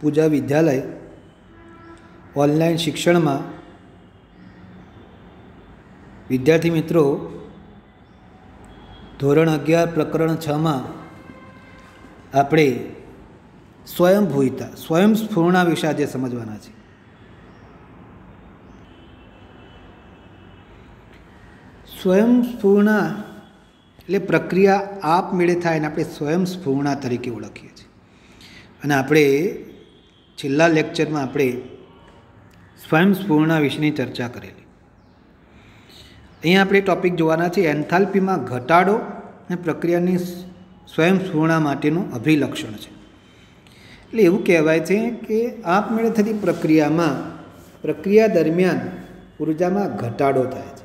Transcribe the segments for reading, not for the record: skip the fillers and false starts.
પૂજા વિદ્યાલય online શિક્ષણમાં વિદ્યાર્થી મિત્રો ધોરણ 11 પ્રકરણ 6માં આપણે સ્વયંભૂતા સ્વયંસ્ફૂર્ણા વિશે આજે સમજવાના છે. સ્વયંસ્ફૂર્ણા એટલે પ્રક્રિયા આપમેળે થાય અને આપણે સ્વયંસ્ફૂર્ણા તરીકે ઓળખીએ છીએ. અને આપણે છેલ્લા લેક્ચરમાં આપણે સ્વયંસ્ફૂર્ણા વિશેની ચર્ચા કરેલી. અહીંયા આપણે ટૉપિક જોવાના છે એન્થાલ્પીમાં ઘટાડો અને પ્રક્રિયાની સ્વયંસ્ફૂર્ણા માટેનું અભિલક્ષણ છે. એટલે એવું કહેવાય છે કે આપમેળે થતી પ્રક્રિયા દરમિયાન ઉર્જામાં ઘટાડો થાય છે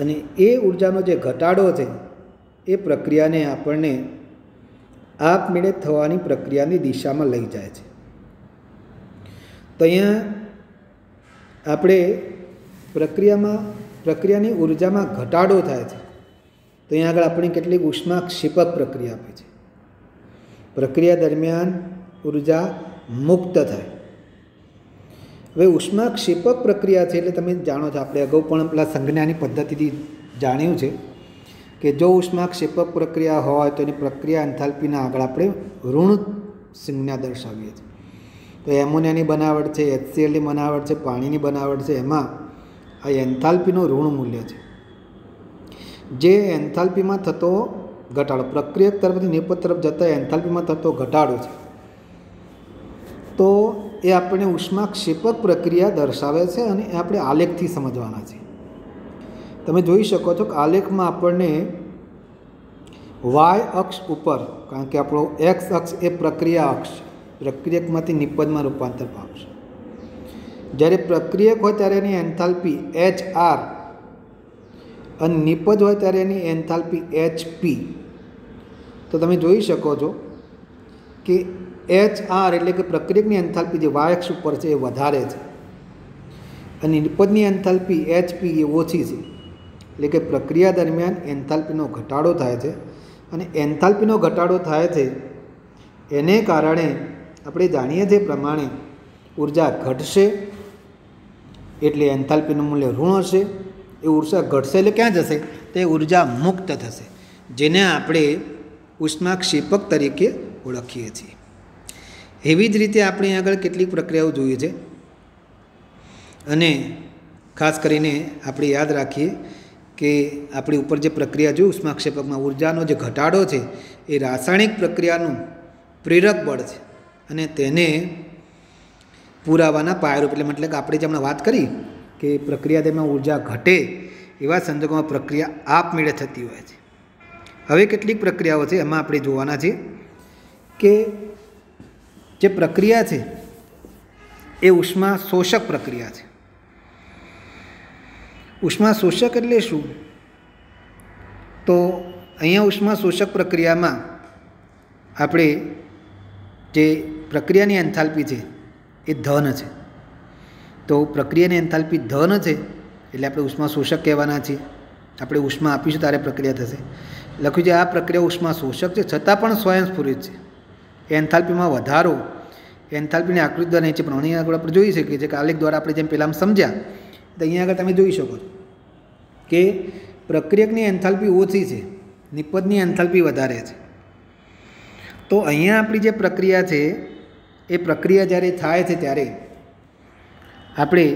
અને એ ઉર્જાનો જે ઘટાડો છે એ પ્રક્રિયાને આપણને આપમેળે થવાની પ્રક્રિયાની દિશામાં લઈ જાય છે. તો અહીંયા આપણે પ્રક્રિયાની ઉર્જામાં ઘટાડો થાય છે. તો અહીંયા આગળ આપણે કેટલીક ઉષ્માક્ષેપક પ્રક્રિયા આપી છે. પ્રક્રિયા દરમિયાન ઉર્જા મુક્ત થાય. હવે ઉષ્માક્ષેપક પ્રક્રિયા છે એટલે તમે જાણો છો, આપણે અગાઉ પણ પેલા સંજ્ઞાની પદ્ધતિથી જાણ્યું છે કે જો ઉષ્માક્ષેપક પ્રક્રિયા હોય તો એની પ્રક્રિયા એન્થાલ્પીના આગળ આપણે ઋણ સંજ્ઞા દર્શાવીએ છીએ. તો એમોનિયાની બનાવટ છે, HClની બનાવટ છે, પાણીની બનાવટ છે, એમાં આ એન્થાલ્પીનું ઋણ મૂલ્ય છે. જે એન્થાલ્પીમાં થતો ઘટાડો, પ્રક્રિયક તરફથી નિપજ તરફ જતા એન્થાલ્પીમાં થતો ઘટાડો છે, તો એ આપણને ઉષ્માક્ષેપક પ્રક્રિયા દર્શાવે છે અને એ આપણે આલેખથી સમજવાના છે. તમે જોઈ શકો છો કે આલેખમાં આપણને વાય અક્ષ ઉપર, કારણ કે આપણો એક્સ અક્ષ એ પ્રક્રિયા અક્ષ, પ્રક્રિયકમાંથી નિપજમાં રૂપાંતર પામશે. જ્યારે પ્રક્રિયક હોય ત્યારે એની એન્થાલ્પી HR અને નિપજ હોય ત્યારે એની એન્થાલ્પી HP. તો તમે જોઈ શકો છો કે HR એટલે કે પ્રક્રિયકની એન્થાલ્પી જે વાય અક્ષ ઉપર છે એ વધારે છે અને નિપજની એન્થાલ્પી HP એ ઓછી છે. એટલે કે પ્રક્રિયા દરમિયાન એન્થાલ્પીનો ઘટાડો થાય છે અને એન્થાલ્પીનો ઘટાડો થાય છે એને કારણે આપણે જાણીએ છીએ પ્રમાણે ઉર્જા ઘટશે એટલે એન્થાલ્પીનું મૂલ્ય ઋણ હશે. એ ઉર્જા ઘટશે એટલે ક્યાં જશે? તે ઉર્જા મુક્ત થશે, જેને આપણે ઉષ્માક્ષેપક તરીકે ઓળખીએ છીએ. એવી જ રીતે આપણે આગળ કેટલીક પ્રક્રિયાઓ જોઈએ છે અને ખાસ કરીને આપણે યાદ રાખીએ કે આપણી ઉપર જે પ્રક્રિયા જોઈ ઉષ્માક્ષેપકમાં ઉર્જાનો જે ઘટાડો છે એ રાસાયણિક પ્રક્રિયાનું પ્રેરક બળ છે અને તેને પુરાવાના પાયારૂપ, એટલે મતલબ કે આપણે જે હમણાં વાત કરી કે પ્રક્રિયા દરમિયાન ઉર્જા ઘટે એવા સંજોગોમાં પ્રક્રિયા આપમેળે થતી હોય છે. હવે કેટલીક પ્રક્રિયાઓ છે એમાં આપણે જોવાના છે કે જે પ્રક્રિયા છે એ ઉષ્મા શોષક પ્રક્રિયા છે. ઉષ્મા શોષક એટલે શું? તો અહીંયા ઉષ્મા શોષક પ્રક્રિયામાં આપણે જે પ્રક્રિયાની એન્થાલ્પી છે એ ધન છે. તો પ્રક્રિયાની એન્થાલ્પી ધન છે એટલે આપણે ઉષ્મા શોષક કહેવાના છીએ. આપણે ઉષ્મા આપીશું ત્યારે પ્રક્રિયા થશે. લખ્યું છે આ પ્રક્રિયા ઉષ્મા શોષક છે છતાં પણ સ્વયંસ્ફુરિત છે. એન્થાલ્પીમાં વધારો, એન્થાલ્પીની આકૃતિ દ્વારા નીચે પણ અહીંયા આગળ આપણે જોઈ શકીએ છીએ કે આલેખ દ્વારા આપણે જેમ પહેલાં સમજ્યા તો અહીંયા આગળ તમે જોઈ શકો છો કે પ્રક્રિયકની એન્થાલ્પી ઓછી છે, નિપજની એન્થાલ્પી વધારે છે. તો અહીંયા આપણી જે પ્રક્રિયા છે એ પ્રક્રિયા જ્યારે થાય છે ત્યારે આપણે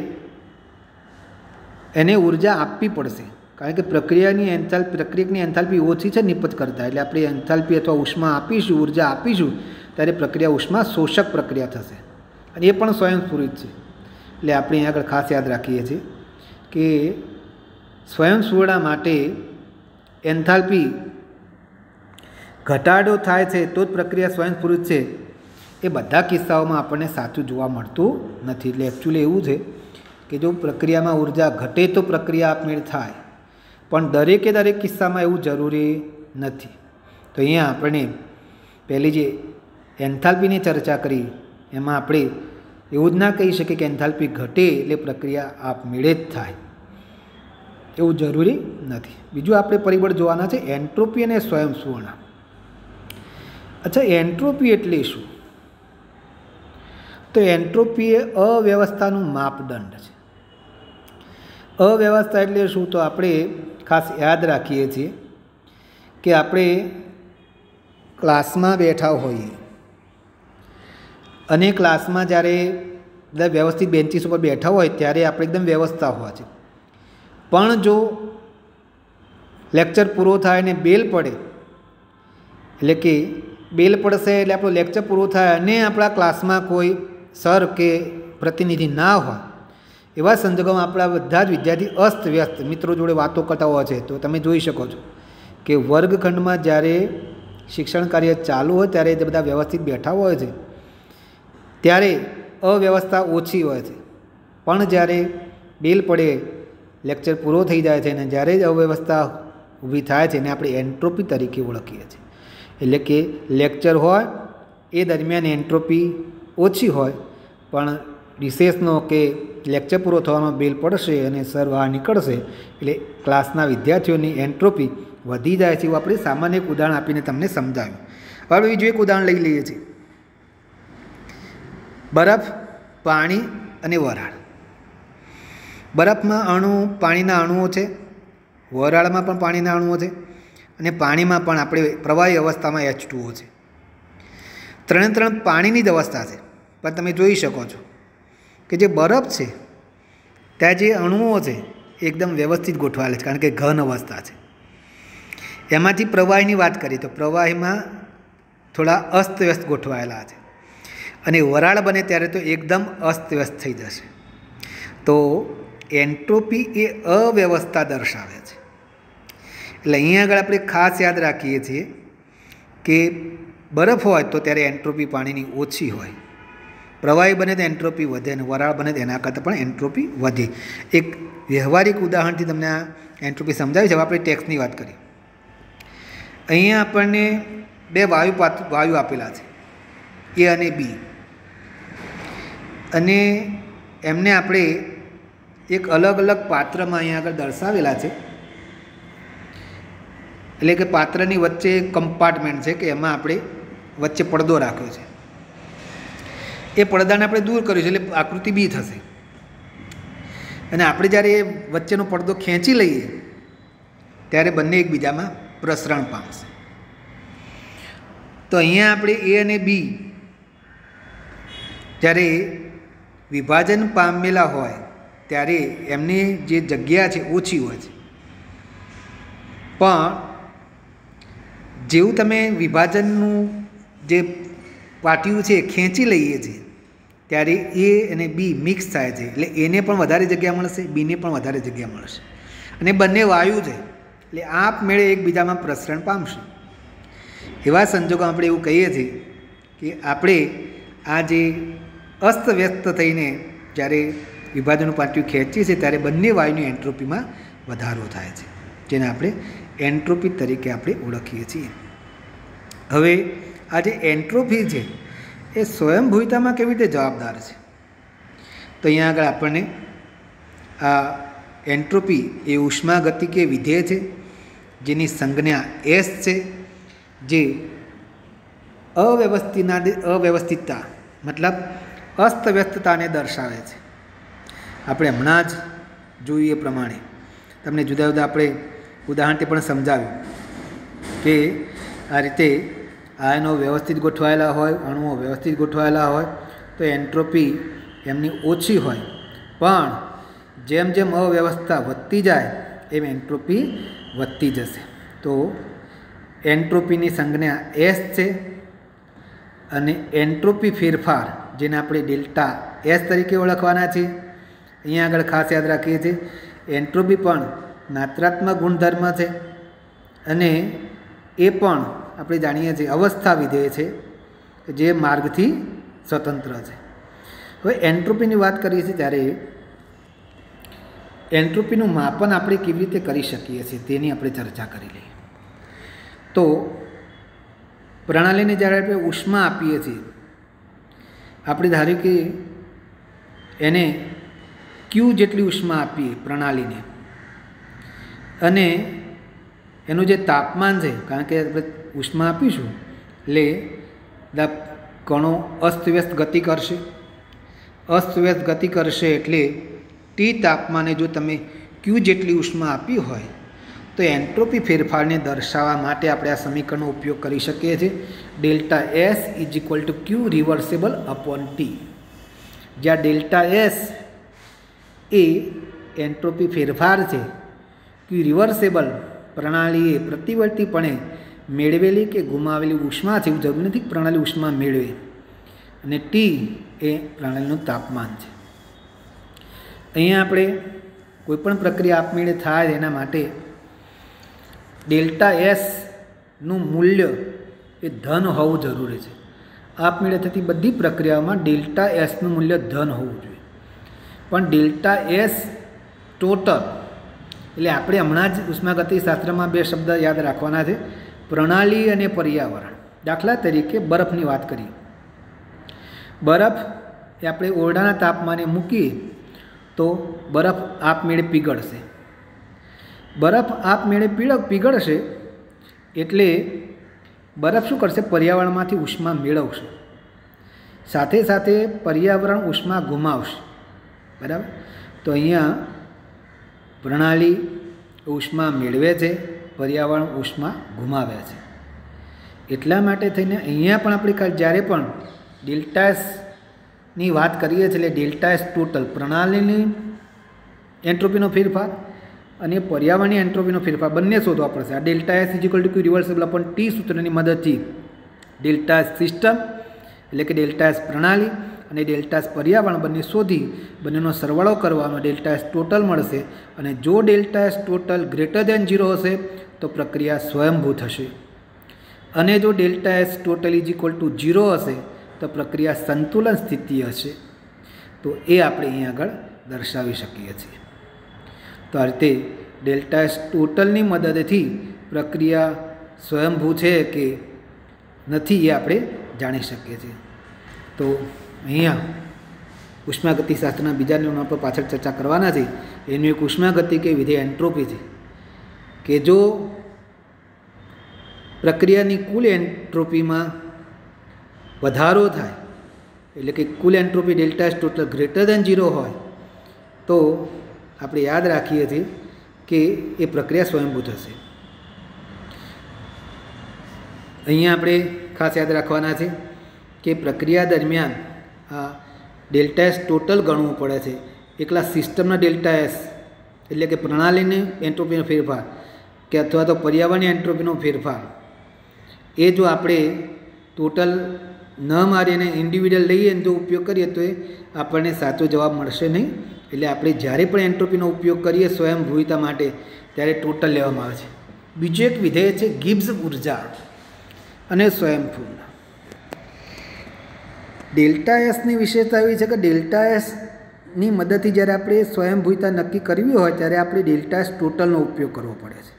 એને ઉર્જા આપવી પડશે, કારણ કે પ્રક્રિયકની એન્થાલ્પી ઓછી છે નિપજ કરતાં. એટલે આપણે એન્થાલ્પી અથવા ઉષ્મા આપીશું, ઉર્જા આપીશું ત્યારે પ્રક્રિયા ઉષ્મા શોષક પ્રક્રિયા થશે અને એ પણ સ્વયંસ્ફુરિત છે. એટલે આપણે અહીં આગળ ખાસ યાદ રાખીએ છીએ કે સ્વયંસ્ફુરણા માટે એન્થાલ્પી ઘટાડો થાય છે તો જ પ્રક્રિયા સ્વયંસ્ફુરિત છે, એ બધા કિસ્સાઓમાં આપણને સાચું જોવા મળતું નથી. એટલે એકચ્યુઅલી એવું છે કે જો પ્રક્રિયામાં ઉર્જા ઘટે તો પ્રક્રિયા આપમેળે થાય, પણ દરેક કિસ્સામાં એવું જરૂરી નથી. તો અહીંયા આપણે પહેલી જે એન્થાલ્પીની ચર્ચા કરી એમાં આપણે એવું જ ના કહી શકીએ કે એન્થાલ્પી ઘટે એટલે પ્રક્રિયા આપમેળે જ થાય, એવું જરૂરી નથી. બીજું આપણે પરિબળ જોવાના છે એન્ટ્રોપી અને સ્વયંસ્ફુરણા. અચ્છા, એન્ટ્રોપી એટલે શું? તો એન્ટ્રોપી એ અવ્યવસ્થાનું માપદંડ છે. અવ્યવસ્થા એટલે શું? તો આપણે ખાસ યાદ રાખીએ છીએ કે આપણે ક્લાસમાં બેઠા હોઈએ અને ક્લાસમાં જ્યારે બધા વ્યવસ્થિત બેન્ચીસ ઉપર બેઠા હોય ત્યારે આપણે એકદમ વ્યવસ્થા હોય છે. પણ જો લેક્ચર પૂરો થાય અને બેલ પડે, એટલે કે બેલ પડશે એટલે આપણો લેક્ચર પૂરો થાય અને આપણા ક્લાસમાં કોઈ સર કે પ્રતિનિધિ ના હોય, એવા સંજોગોમાં આપણા બધા જ વિદ્યાર્થી અસ્તવ્યસ્ત મિત્રો જોડે વાતો કરતા હોય છે. તો તમે જોઈ શકો છો કે વર્ગખંડમાં જ્યારે શિક્ષણ કાર્ય ચાલુ હોય ત્યારે જે બધા વ્યવસ્થિત બેઠા હોય છે ત્યારે અવ્યવસ્થા ઓછી હોય છે. પણ જ્યારે બેલ પડે, લેક્ચર પૂરો થઈ જાય છે અને જ્યારે જ અવ્યવસ્થા ઊભી થાય છે એને આપણે એન્ટ્રોપી તરીકે ઓળખીએ છીએ. એટલે કે લેક્ચર હોય એ દરમિયાન એન્ટ્રોપી ઓછી હોય, પણ રિસેસનો કે લેક્ચર પૂરો થવાનો બેલ પડશે અને સર બહાર નીકળશે એટલે ક્લાસના વિદ્યાર્થીઓની એન્ટ્રોપી વધી જાય છે. એવું આપણે સામાન્ય એક ઉદાહરણ આપીને તમને સમજાવ્યું. હવે બીજું એક ઉદાહરણ લઈ લઈએ છીએ. બરફ, પાણી અને વરાળ. બરફમાં પાણીના અણુઓ છે, વરાળમાં પણ પાણીના અણુઓ છે અને પાણીમાં પણ આપણે પ્રવાહી અવસ્થામાં H2O છે. ત્રણ પાણીની જ અવસ્થા છે. પણ તમે જોઈ શકો છો કે જે બરફ છે ત્યાં જે અણુઓ છે એકદમ વ્યવસ્થિત ગોઠવાયેલા છે, કારણ કે ઘન અવસ્થા છે. એમાંથી પ્રવાહીની વાત કરીએ તો પ્રવાહીમાં થોડા અસ્તવ્યસ્ત ગોઠવાયેલા છે અને વરાળ બને ત્યારે તો એકદમ અસ્તવ્યસ્ત થઈ જશે. તો એન્ટ્રોપી એ અવ્યવસ્થા દર્શાવે છે. એટલે અહીંયા આગળ આપણે ખાસ યાદ રાખીએ છીએ કે બરફ હોય તો ત્યારે એન્ટ્રોપી પાણીની ઓછી હોય, પ્રવાહી બને તો એન્ટ્રોપી વધે અને વરાળ બને તો એના કરતાં પણ એન્ટ્રોપી વધે. એક વ્યવહારિક ઉદાહરણથી તમને આ એન્ટ્રોપી સમજાવી છે. હવે આપણે ટેક્સની વાત કરીએ. અહીંયા આપણને બે વાયુ આપેલા છે, એ અને બી, અને એમને આપણે એક અલગ અલગ પાત્રમાં અહીંયા આગળ દર્શાવેલા છે. એટલે કે પાત્રની વચ્ચે કમ્પાર્ટમેન્ટ છે કે એમાં આપણે વચ્ચે પડદો રાખ્યો છે. એ પડદાને આપણે દૂર કર્યું છે એટલે આકૃતિ બી થશે. અને આપણે જ્યારે એ વચ્ચેનો પડદો ખેંચી લઈએ ત્યારે બંને એકબીજામાં પ્રસરણ પામશે. તો અહીંયા આપણે એ અને બી જ્યારે વિભાજન પામેલા હોય ત્યારે એમની જે જગ્યા છે ઓછી હોય છે. પણ જેવું તમે વિભાજનનું જે પાટિયું છે ખેંચી લઈએ છીએ ત્યારે એ અને બી મિક્સ થાય છે, એટલે એને પણ વધારે જગ્યા મળશે, બીને પણ વધારે જગ્યા મળશે અને બંને વાયુ છે એટલે આપમેળે એકબીજામાં પ્રસરણ પામશે. એવા સંજોગોમાં આપણે એવું કહીએ છીએ કે આપણે આ જે અસ્તવ્યસ્ત થઈને જ્યારે વિભાજનનું પાટિયું ખેંચીએ છીએ ત્યારે બંને વાયુની એન્ટ્રોપીમાં વધારો થાય છે, જેને આપણે એન્ટ્રોપી તરીકે આપણે ઓળખીએ છીએ. હવે આ જે એન્ટ્રોપી છે એ સ્વયંભૂતામાં કેવી રીતે જવાબદાર છે? તો અહીંયા આગળ આપણને આ એન્ટ્રોપી એ ઉષ્માગતિકીય વિધેય છે જેની સંજ્ઞા S છે, જે અવ્યવસ્થિતતા મતલબ અસ્તવ્યસ્તતાને દર્શાવે છે. આપણે હમણાં જ જોઈએ પ્રમાણે તમને જુદા જુદા આપણે ઉદાહરણથી પણ સમજાવ્યું કે આ રીતે આયનો વ્યવસ્થિત ગોઠવાયેલા હોય, અણુઓ વ્યવસ્થિત ગોઠવાયેલા હોય તો એન્ટ્રોપી એમની ઓછી હોય, પણ જેમ જેમ અવ્યવસ્થા વધતી જાય એમ એન્ટ્રોપી વધતી જશે. તો એન્ટ્રોપીની સંજ્ઞા S છે અને એન્ટ્રોપી ફેરફાર જેને આપણે ડેલ્ટા S તરીકે ઓળખવાના છે. અહીંયા આગળ ખાસ યાદ રાખીએ છીએ એન્ટ્રોપી પણ માત્રાત્મક ગુણધર્મ છે અને એ પણ આપણે જાણીએ છીએ અવસ્થા વિધેય છે જે માર્ગથી સ્વતંત્ર છે. હવે એન્ટ્રોપીની વાત કરીએ છીએ ત્યારે એન્ટ્રોપીનું માપન આપણે કેવી રીતે કરી શકીએ છીએ તેની આપણે ચર્ચા કરી લઈએ. તો પ્રણાલીને જ્યારે આપણે ઉષ્મા આપીએ છીએ, આપણે ધારીએ કે એને Q જેટલી ઉષ્મા આપીએ પ્રણાલીને અને એનું જે તાપમાન છે, કારણ કે આપણે ઉષ્મા આપીશું એટલે બધા કણો અસ્તવ્યસ્ત ગતિ કરશે અસ્તવ્યસ્ત ગતિ કરશે એટલે ટી તાપમાને જો તમે ક્યુ જેટલી ઉષ્મા આપી હોય તો એન્ટ્રોપી ફેરફારને દર્શાવવા માટે આપણે આ સમીકરણનો ઉપયોગ કરી શકીએ છીએ. Delta S is equal to Q reversible upon T, જ્યાં ડેલ્ટા એસ એ એન્ટ્રોપી ફેરફાર છે, ક્યુ રિવર્સેબલ પ્રણાલીએ પ્રતિવર્તીપણે મેળવેલી કે ગુમાવેલી ઉષ્મા છે, એવું જરૂરી નથી પ્રણાલી ઉષ્મા મેળવે, અને ટી એ પ્રણાલીનું તાપમાન છે. અહીંયા આપણે કોઈપણ પ્રક્રિયા આપમેળે થાય એના માટે ડેલ્ટા એસનું મૂલ્ય એ ધન હોવું જરૂરી છે. આપમેળે થતી બધી પ્રક્રિયાઓમાં ડેલ્ટા એસનું મૂલ્ય ધન હોવું જોઈએ. પણ ડેલ્ટા એસ ટોટલ એટલે આપણે હમણાં જ ઉષ્માગતિશાસ્ત્રમાં બે શબ્દ યાદ રાખવાના છે, પ્રણાલી અને પર્યાવરણ. દાખલા તરીકે બરફની વાત કરીએ. બરફ એ આપણે ઓરડાના તાપમાને મૂકીએ તો બરફ આપમેળે પીગળશે. બરફ આપમેળે પીગળશે એટલે બરફ શું કરશે? પર્યાવરણમાંથી ઉષ્મા મેળવશે, સાથે સાથે પર્યાવરણ ઉષ્મા ગુમાવશે. બરાબર? તો અહીંયા પ્રણાલી ઉષ્મા મેળવે છે, પર્યાવરણ ઉષ્મા ગુમાવે છે. એટલા માટે થઈને અહીંયા પણ આપણે જ્યારે પણ ડેલ્ટા એસની વાત કરીએ છીએ એટલે ડેલ્ટા એસ ટોટલ પ્રણાલીની એન્ટ્રોપીનો ફેરફાર અને પર્યાવરણની એન્ટ્રોપીનો ફેરફાર બંને શોધવા પડશે. આ delta S is equal to Q reversible upon T સૂત્રની મદદથી ડેલ્ટા એસ સિસ્ટમ એટલે કે ડેલ્ટા એસ પ્રણાલી અને ડેલ્ટા એસ પર્યાવરણ બંને શોધી બંનેનો સરવાળો કરવાનો ડેલ્ટા એસ ટોટલ મળશે. અને જો delta S total greater than 0 હશે તો પ્રક્રિયા સ્વયંભૂ થશે, અને જો delta S total is equal to 0 હશે તો પ્રક્રિયા સંતુલન સ્થિતિ હશે. તો એ આપણે અહીં આગળ દર્શાવી શકીએ છીએ. તો આ રીતે ડેલ્ટા એસ ટોટલની મદદથી પ્રક્રિયા સ્વયંભૂ છે કે નથી એ આપણે જાણી શકીએ છીએ. તો અહીંયા ઉષ્માગતિશાસ્ત્રના બીજા નિયમો પર પાછળ ચર્ચા કરવાના છે. એનું એક ઉષ્માગતિ કે વિધેય એન્ટ્રોપી છે કે જો પ્રક્રિયાની કુલ એન્ટ્રોપીમાં વધારો થાય એટલે કે કુલ entropy delta S total greater than 0 હોય તો આપણે યાદ રાખીએ છીએ કે એ પ્રક્રિયા સ્વયંભૂ થશે. અહીંયા આપણે ખાસ યાદ રાખવાના છે કે પ્રક્રિયા દરમિયાન આ ડેલ્ટા એસ ટોટલ ગણવું પડે છે. એકલા સિસ્ટમના ડેલ્ટા એસ એટલે કે પ્રણાલીની એન્ટ્રોપીનો ફેરફાર કે અથવા તો પર્યાવરણની એન્ટ્રોપીનો ફેરફાર એ જો આપણે ટોટલ ન મારીને ઇન્ડિવિડ્યુઅલ લઈએ અને જો ઉપયોગ કરીએ તો એ આપણને સાચો જવાબ મળશે નહીં. એટલે આપણે જ્યારે પણ એન્ટ્રોપીનો ઉપયોગ કરીએ સ્વયંભૂતા માટે ત્યારે ટોટલ લેવામાં આવે છે. બીજું એક વિધેય છે ગિબ્સ ઉર્જા અને સ્વયંભૂના. ડેલ્ટા એસની વિશેષતા એવી છે કે ડેલ્ટા એસની મદદથી જ્યારે આપણે સ્વયંભૂતા નક્કી કરવી હોય ત્યારે આપણે ડેલ્ટા એસ ટોટલનો ઉપયોગ કરવો પડે છે.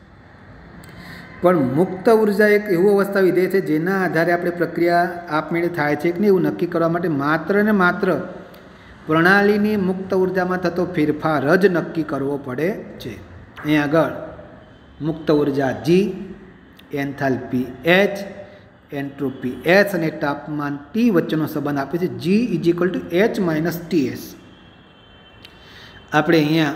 પણ મુક્ત ઉર્જા એક એવું અવસ્થા વિધેય છે જેના આધારે આપણે પ્રક્રિયા આપમેળે થાય છે કે નહીં એવું નક્કી કરવા માટે માત્ર ને માત્ર પ્રણાલીની મુક્ત ઉર્જામાં થતો ફેરફાર જ નક્કી કરવો પડે છે. અહીં આગળ મુક્ત ઉર્જા G, enthalpy H, entropy S અને તાપમાન T વચ્ચેનો સંબંધ આપે છે. G is equal two H minus TS. આપણે અહીંયા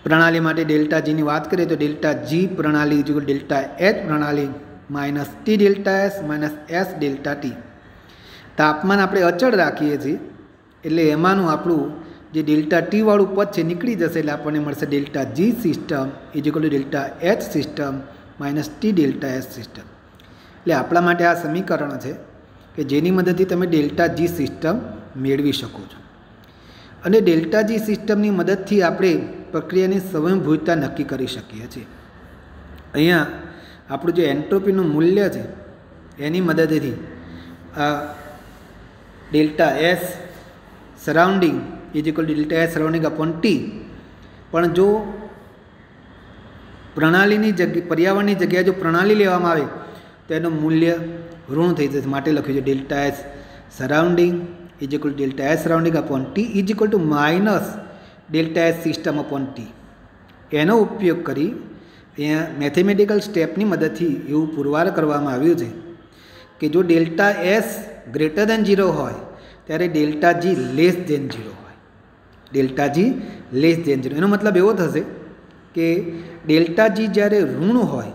પ્રણાલી માટે ડેલ્ટા જીની વાત કરીએ તો ડેલ્ટા જી પ્રણાલી ઇઝ ઇક્વલ ડેલ્ટા એચ પ્રણાલી minus T delta S minus S delta T. તાપમાન આપણે અચળ રાખીએ છીએ એટલે એમાંનું આપણું જે ડેલ્ટા ટી વાળું પદ છે નીકળી જશે એટલે આપણને મળશે delta G system is equal to delta H system minus T delta S system. એટલે આપણા માટે આ સમીકરણ છે કે જેની મદદથી તમે ડેલ્ટા જી સિસ્ટમ મેળવી શકો છો. અને ડેલ્ટા જી સિસ્ટમની મદદથી આપણે પ્રક્રિયાની સ્વયંભૂતા નક્કી કરી શકીએ છીએ. અહીંયા આપણું જે એન્ટ્રોપીનું મૂલ્ય છે એની મદદથી આ delta S surrounding is equal to delta S surrounding upon T, પણ જો પ્રણાલીની જગ્યા પર્યાવરણની જગ્યાએ જો પ્રણાલી લેવામાં આવે તો એનું મૂલ્ય ઋણ થઈ જશે. માટે લખ્યું છે delta S surrounding is equal to delta S surrounding upon T is equal two minus delta S system upon T. એનો ઉપયોગ કરી અહીંયા મેથેમેટિકલ સ્ટેપની મદદથી એવું પુરવાર કરવામાં આવ્યું છે કે જો ડેલ્ટા એસ ગ્રેટર દેન 0 હોય ત્યારે ડેલ્ટા જી લેસ ધેન 0 હોય. ડેલ્ટા જી લેસ ધેન 0 એનો મતલબ એવો થશે કે ડેલ્ટા જી જ્યારે ઋણ હોય,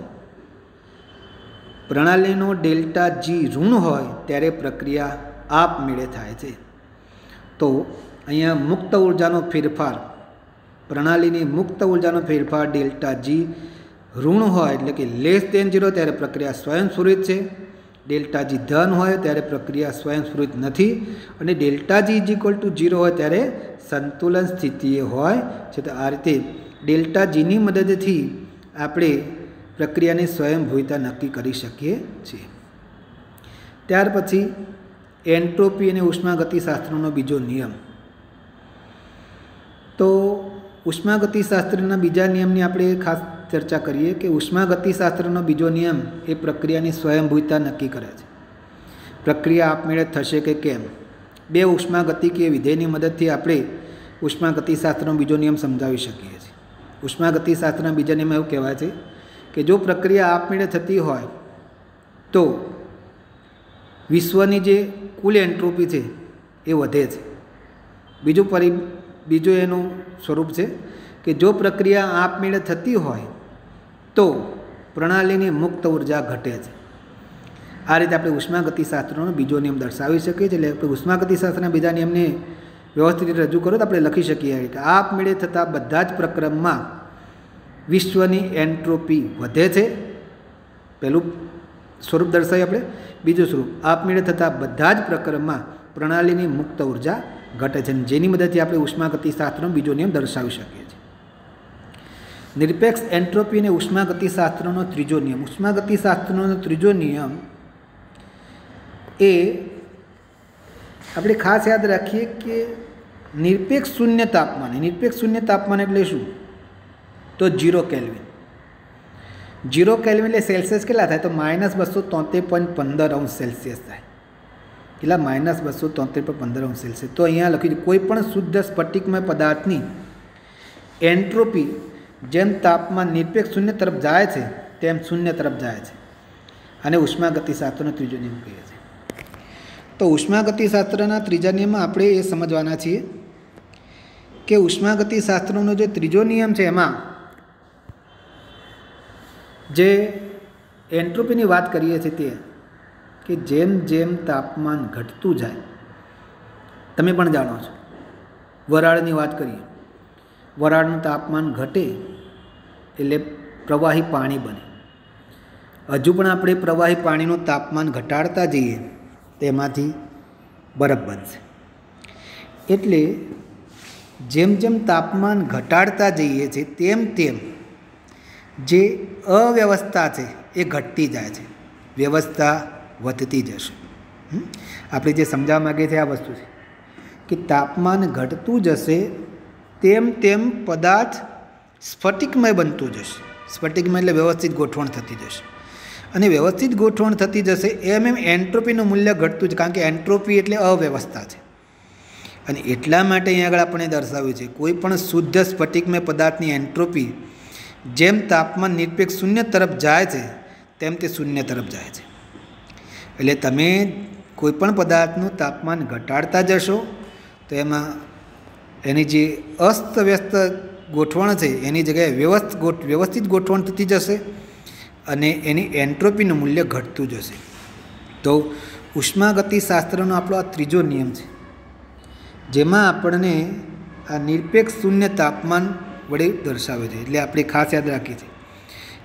પ્રણાલીનો ડેલ્ટા જી ઋણ હોય ત્યારે પ્રક્રિયા આપમેળે થાય છે. તો અહીંયા મુક્ત ઉર્જાનો ફેરફાર, પ્રણાલીની મુક્ત ઉર્જાનો ફેરફાર ડેલ્ટા જી ઋણ હોય એટલે કે લેસ ધેન 0 ત્યારે પ્રક્રિયા સ્વયંસ્ફુરિત છે. ડેલ્ટા જી ધન હોય ત્યારે પ્રક્રિયા સ્વયંસ્ફુરિત નથી. અને delta G is equal to 0 હોય ત્યારે સંતુલન સ્થિતિએ હોય છે. તો આ રીતે ડેલ્ટા જીની મદદથી આપણે પ્રક્રિયાની સ્વયંભૂતા નક્કી કરી શકીએ છીએ. ત્યાર પછી એન્ટ્રોપી અને ઉષ્માગતિશાસ્ત્રનો બીજો નિયમ. તો ઉષ્માગતિશાસ્ત્રના બીજા નિયમની આપણે ખાસ ચર્ચા કરીએ કે ઉષ્માગતિશાસ્ત્રનો બીજો નિયમ એ પ્રક્રિયાની સ્વયંભૂતા નક્કી કરે છે. પ્રક્રિયા આપમેળે થશે કે કેમ. બે ઉષ્માગતિકીય વિધેયની મદદથી આપણે ઉષ્માગતિશાસ્ત્રનો બીજો નિયમ સમજાવી શકીએ છીએ. ઉષ્માગતિશાસ્ત્રના બીજા નિયમ એવું કહેવાય છે કે જો પ્રક્રિયા આપમેળે થતી હોય તો વિશ્વની જે કુલ એન્ટ્રોપી છે એ વધે છે. બીજું એનું સ્વરૂપ છે કે જો પ્રક્રિયા આપમેળે થતી હોય તો પ્રણાલીની મુક્ત ઉર્જા ઘટે છે. આ રીતે આપણે ઉષ્માગતિશાસ્ત્રનો બીજો નિયમ દર્શાવી શકીએ છીએ. એટલે ઉષ્માગતિશાસ્ત્રના બીજા નિયમને વ્યવસ્થિત રીતે રજૂ કરો તો આપણે લખી શકીએ કે આપમેળે થતા બધા જ પ્રક્રમમાં વિશ્વની એન્ટ્રોપી વધે છે. પહેલું સ્વરૂપ દર્શાવીએ આપણે. બીજું સ્વરૂપ આપમેળે થતા બધા જ પ્રક્રમમાં પ્રણાલીની મુક્ત ઉર્જા ઘટે છે, જેની મદદથી આપણે ઉષ્માગતિશાસ્ત્રનો બીજો નિયમ દર્શાવી શકીએ છીએ. નિરપેક્ષ એન્ટ્રોપી અને ઉષ્માગતિશાસ્ત્રનો ત્રીજો નિયમ. ઉષ્માગતિશાસ્ત્રનો ત્રીજો નિયમ એ આપણે ખાસ યાદ રાખીએ કે નિરપેક્ષ શૂન્ય તાપમાન. નિરપેક્ષ શૂન્ય તાપમાન એટલે શું? તો 0 કેલ્વિન. 0 કેલ્વિન એટલે સેલ્સિયસ કેટલા થાય? તો -273.15 સેલ્સિયસ થાય. એટલા -273.15 સેલ્સિયસ. તો અહીંયા લખ્યું કોઈ પણ શુદ્ધ સ્ફટિકમય પદાર્થની એન્ટ્રોપી જેમ તાપમાન નિરપેક્ષ શૂન્ય તરફ જાય છે તેમ શૂન્ય તરફ જાય છે. અને ઉષ્માગતિશાસ્ત્રનો ત્રીજો નિયમ કહીએ છીએ. તો ઉષ્માગતિશાસ્ત્રના ત્રીજા નિયમમાં આપણે એ સમજવાના છીએ કે ઉષ્માગતિશાસ્ત્રનો જે ત્રીજો નિયમ છે એમાં જે એન્ટ્રોપીની વાત કરીએ છીએ તે કે જેમ જેમ તાપમાન ઘટતું જાય, તમે પણ જાણો છો, વરાળની વાત કરીએ, વરાળનું તાપમાન ઘટે એટલે પ્રવાહી પાણી બને. હજુ પણ આપણે પ્રવાહી પાણીનું તાપમાન ઘટાડતા જઈએ તેમાંથી બરફ બનશે. એટલે જેમ જેમ તાપમાન ઘટાડતા જઈએ છીએ તેમ તેમ જે અવ્યવસ્થા છે એ ઘટતી જાય છે, વ્યવસ્થા વધતી જશે. આપણે જે સમજાવવા માગીએ છીએ આ વસ્તુ છે કે તાપમાન ઘટતું જશે તેમ તેમ પદાર્થ સ્ફટિકમય બનતું જશે. સ્ફટિકમય એટલે વ્યવસ્થિત ગોઠવણ થતી જશે. અને વ્યવસ્થિત ગોઠવણ થતી જશે એમ એમ એન્ટ્રોપીનું મૂલ્ય ઘટતું છે, કારણ કે એન્ટ્રોપી એટલે અવ્યવસ્થા છે. અને એટલા માટે અહીં આગળ આપણે દર્શાવ્યું છે કોઈ પણ શુદ્ધ સ્ફટિકમય પદાર્થની એન્ટ્રોપી જેમ તાપમાન નિરપેક્ષ શૂન્ય તરફ જાય છે તેમ તે શૂન્ય તરફ જાય છે. એટલે તમે કોઈ પણ પદાર્થનું તાપમાન ઘટાડતા જશો તો એમાં એની જે અસ્તવ્યસ્ત ગોઠવણ છે એની જગ્યાએ વ્યવસ્થિત ગોઠવણ થતી જશે અને એની એન્ટ્રોપીનું મૂલ્ય ઘટતું જશે. તો ઉષ્માગતિશાસ્ત્રનો આપણો આ ત્રીજો નિયમ છે, જેમાં આપણને આ નિરપેક્ષ શૂન્ય તાપમાન વડે દર્શાવે છે. એટલે આપણે ખાસ યાદ રાખીએ છીએ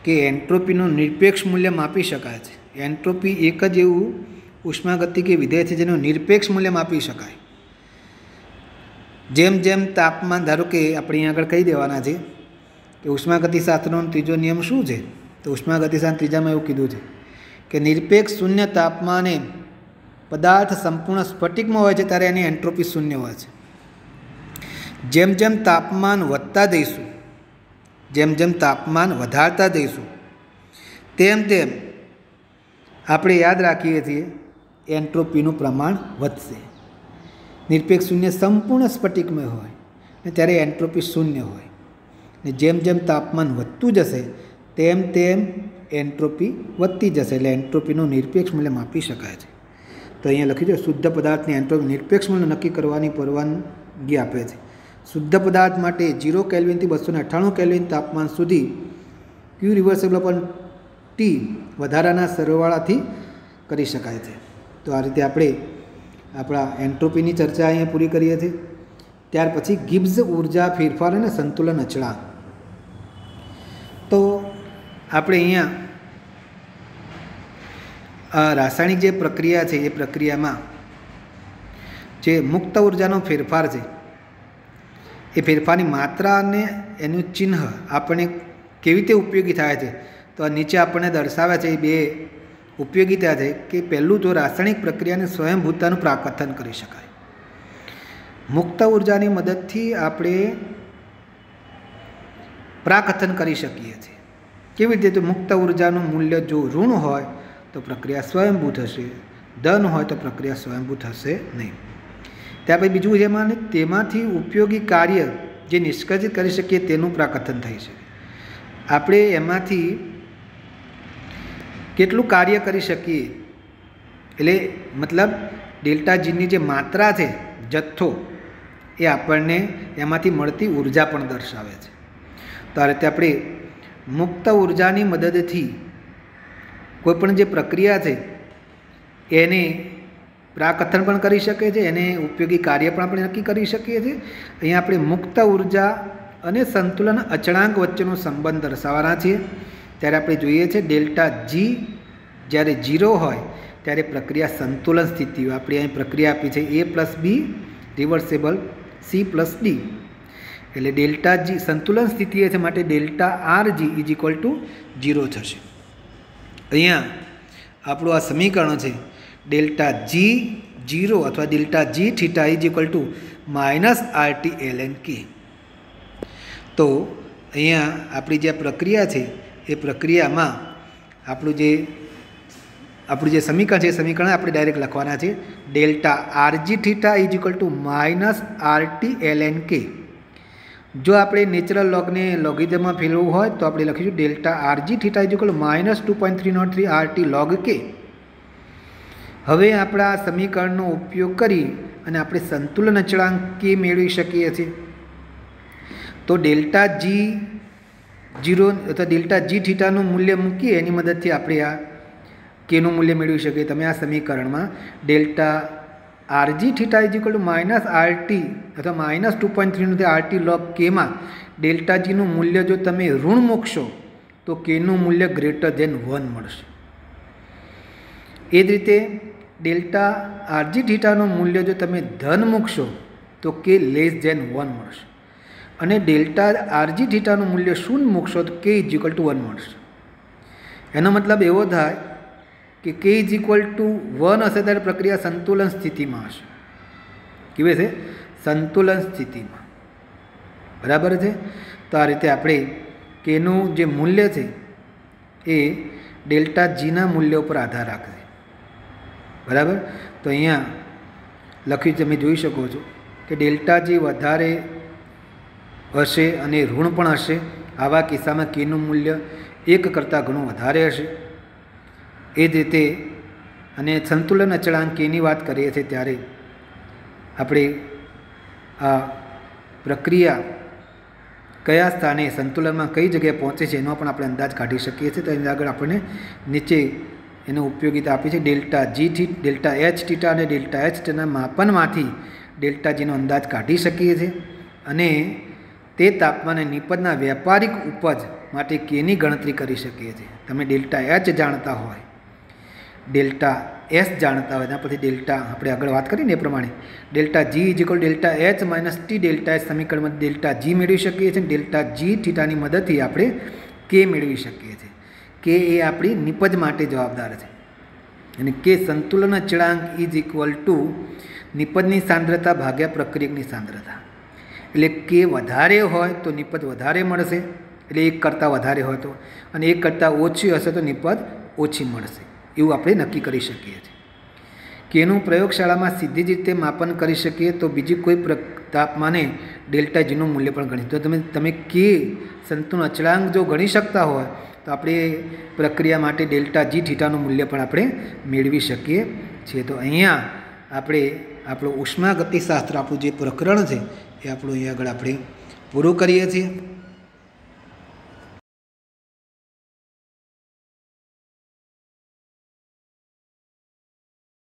કે એન્ટ્રોપીનું નિરપેક્ષ મૂલ્ય માપી શકાય છે. એન્ટ્રોપી એક જ એવું ઉષ્માગતિકીય વિધેય છે જેનું નિરપેક્ષ મૂલ્ય માપી શકાય. જેમ જેમ તાપમાન, ધારો કે આપણે અહીં આગળ કહી દેવાના છે કે ઉષ્માગતિશાસ્ત્રનો ત્રીજો નિયમ શું છે. તો ઉષ્માગતિશાસ્ત્ર ત્રીજામાં એવું કીધું છે કે નિરપેક્ષ શૂન્ય તાપમાને પદાર્થ સંપૂર્ણ સ્ફટિકમાં હોય છે ત્યારે એની એન્ટ્રોપી શૂન્ય હોય છે. જેમ જેમ તાપમાન વધતા જઈશું, જેમ જેમ તાપમાન વધારતા જઈશું તેમ તેમ આપણે યાદ રાખીએ છીએ એન્ટ્રોપીનું પ્રમાણ વધશે. નિરપેક્ષ શૂન્ય સંપૂર્ણ સ્ફટિકમય હોય ને ત્યારે એન્ટ્રોપી શૂન્ય હોય. ને જેમ જેમ તાપમાન વધતું જશે તેમ તેમ એન્ટ્રોપી વધતી જશે. એટલે એન્ટ્રોપીનું નિરપેક્ષ મૂલ્ય માપી શકાય છે. તો અહીંયા લખી દો શુદ્ધ પદાર્થની એન્ટ્રોપી નિરપેક્ષ મૂલ્ય નક્કી કરવાની પરવાનગી આપે છે. શુદ્ધ પદાર્થ માટે 0 કેલ્વિનથી 298 કેલ્વિન તાપમાન સુધી ક્યુ રિવર્સિબલ પણ ટી વધારાના સરવાળાથી કરી શકાય છે. તો આ રીતે આપણે આપણા એન્ટ્રોપીની ચર્ચા અહીંયા પૂરી કરીએ છીએ. ત્યાર પછી ગિબ્સ ઉર્જા ફેરફાર અને સંતુલન અચળાંક. તો આપણે અહીંયા રાસાયણિક જે પ્રક્રિયા છે એ પ્રક્રિયામાં જે મુક્ત ઉર્જાનો ફેરફાર છે એ ફેરફારની માત્રા અને એનું ચિહ્ન આપણને કેવી રીતે ઉપયોગી થાય છે તો આ નીચે આપણને દર્શાવ્યા છે એ બે ઉપયોગીતા છે કે પહેલું તો રાસાયણિક પ્રક્રિયાને સ્વયંભૂતાનું પ્રાકથન કરી શકાય. મુક્ત ઉર્જાની મદદથી આપણે પ્રાકથન કરી શકીએ છીએ. કેવી રીતે? તો મુક્ત ઉર્જાનું મૂલ્ય જો ઋણ હોય તો પ્રક્રિયા સ્વયંભૂ થશે, ધન હોય તો પ્રક્રિયા સ્વયંભૂ થશે નહીં. ત્યાર પછી બીજું જેમાં તેમાંથી ઉપયોગી કાર્ય જે નિષ્કર્ષિત કરી શકીએ તેનું પ્રાકથન થઈ શકે. આપણે એમાંથી કેટલું કાર્ય કરી શકીએ એટલે મતલબ ડેલ્ટા જીની જે માત્રા છે, જથ્થો, એ આપણને એમાંથી મળતી ઉર્જા પણ દર્શાવે છે. તો આ રીતે આપણે મુક્ત ઉર્જાની મદદથી કોઈપણ જે પ્રક્રિયા છે એને પ્રાકથન પણ કરી શકીએ છીએ, એને ઉપયોગી કાર્ય પણ આપણે નક્કી કરી શકીએ છીએ. અહીંયા આપણે મુક્ત ઉર્જા અને સંતુલન અચળાંક વચ્ચેનો સંબંધ દર્શાવવાના છીએ. ત્યારે આપણે જોઈએ છે ડેલ્ટા જી જ્યારે 0 હોય ત્યારે પ્રક્રિયા સંતુલન સ્થિતિ હોય. આપણે અહીં પ્રક્રિયા આપી છે A+B રિવર્સેબલ C+D, એટલે ડેલ્ટા જી સંતુલન સ્થિતિ છે માટે ડેલ્ટા RG = 0 થશે. અહીંયા આપણું આ સમીકરણ છે ડેલ્ટા જી 0 અથવા delta G theta -RT ln K. તો અહીંયા આપણી જે પ્રક્રિયા છે એ પ્રક્રિયામાં આપણું જે સમીકરણ છે એ સમીકરણ આપણે ડાયરેક્ટ લખવાના છે delta RG theta -RT ln K. જો આપણે નેચરલ લોગને લોગિધમમાં ફેરવવું હોય તો આપણે લખીશું delta RG theta -2.303 RT log K. હવે આપણા આ સમીકરણનો ઉપયોગ કરી અને આપણે સંતુલન અચળાંક K મેળવી શકીએ છીએ. તો ડેલ્ટા જી 0 અથવા ડેલ્ટા જી થીટાનું મૂલ્ય મૂકીએ એની મદદથી આપણે આ કેનું મૂલ્ય મેળવી શકીએ. તમે આ સમીકરણમાં ડેલ્ટા RG થીટા -RT અથવા -2.3 RT log Kમાં ડેલ્ટા જીનું મૂલ્ય જો તમે ઋણ મૂકશો તો Kનું મૂલ્ય >1 મળશે. એ જ રીતે ડેલ્ટા RG થીટાનું મૂલ્ય જો તમે ધન મૂકશો તો K <1 મળશે, અને ડેલ્ટા RG થીટાનું મૂલ્ય 0 મૂકશો તો K = 1 મળશે. એનો મતલબ એવો થાય કે K = 1 હશે ત્યારે પ્રક્રિયા સંતુલન સ્થિતિમાં હશે. કેવી છે? સંતુલન સ્થિતિમાં. બરાબર છે. તો આ રીતે આપણે Kનું જે મૂલ્ય છે એ ડેલ્ટા જીના મૂલ્ય ઉપર આધાર રાખશે. બરાબર. તો અહીંયા લખ્યું તમે જોઈ શકો છો કે ડેલ્ટા જી વધારે હશે અને ઋણ પણ હશે. આવા કિસ્સામાં Kનું મૂલ્ય 1 કરતાં ઘણું વધારે હશે. એ જ રીતે અને સંતુલન અચળાંક Kની વાત કરીએ છીએ ત્યારે આપણે આ પ્રક્રિયા કયા સ્થાને સંતુલનમાં કઈ જગ્યાએ પહોંચે છે એનો પણ આપણે અંદાજ કાઢી શકીએ છીએ. તો એની આગળ આપણને નીચે એનો ઉપયોગિતા આપી છે ડેલ્ટા H થીટા અને ડેલ્ટા H થીટાના માપનમાંથી ડેલ્ટા જીનો અંદાજ કાઢી શકીએ છીએ અને તે તાપમાને નિપજના વ્યાપારિક ઉપજ માટે Kની ગણતરી કરી શકીએ છીએ. તમે ડેલ્ટા H જાણતા હોય, ડેલ્ટા S જાણતા હોય, એના પછી ડેલ્ટા આપણે આગળ વાત કરીને એ પ્રમાણે delta G = delta H - T delta H સમીકરણમાં ડેલ્ટા G મેળવી શકીએ છીએ. ડેલ્ટા G થીટાની મદદથી આપણે K મેળવી શકીએ છીએ. K એ આપણી નિપજ માટે જવાબદાર છે અને K સંતુલન અચળાંક = નિપજની સાંદ્રતા ભાગ્યા પ્રક્રિયકની સાંદ્રતા. એટલે K વધારે હોય તો નિપજ વધારે મળશે, એટલે 1 કરતાં વધારે હોય તો, અને 1 કરતાં ઓછી હશે તો નિપજ ઓછી મળશે. એવું આપણે નક્કી કરી શકીએ છીએ. Kનું પ્રયોગશાળામાં સીધી જ રીતે માપન કરી શકીએ તો બીજી કોઈ તાપમાને ડેલ્ટા જીનું મૂલ્ય પણ ગણી. તો તમે K સંતુલન અચળાંક જો ગણી શકતા હોય તો આપણે પ્રક્રિયા માટે ડેલ્ટા જી થીટાનું મૂલ્ય પણ આપણે મેળવી શકીએ છીએ. તો અહીંયા આપણે આપણું ઉષ્માગતિશાસ્ત્ર આપણું જે પ્રકરણ છે એ આપણું અહીંયા આગળ આપણે પૂરું કરીએ છીએ.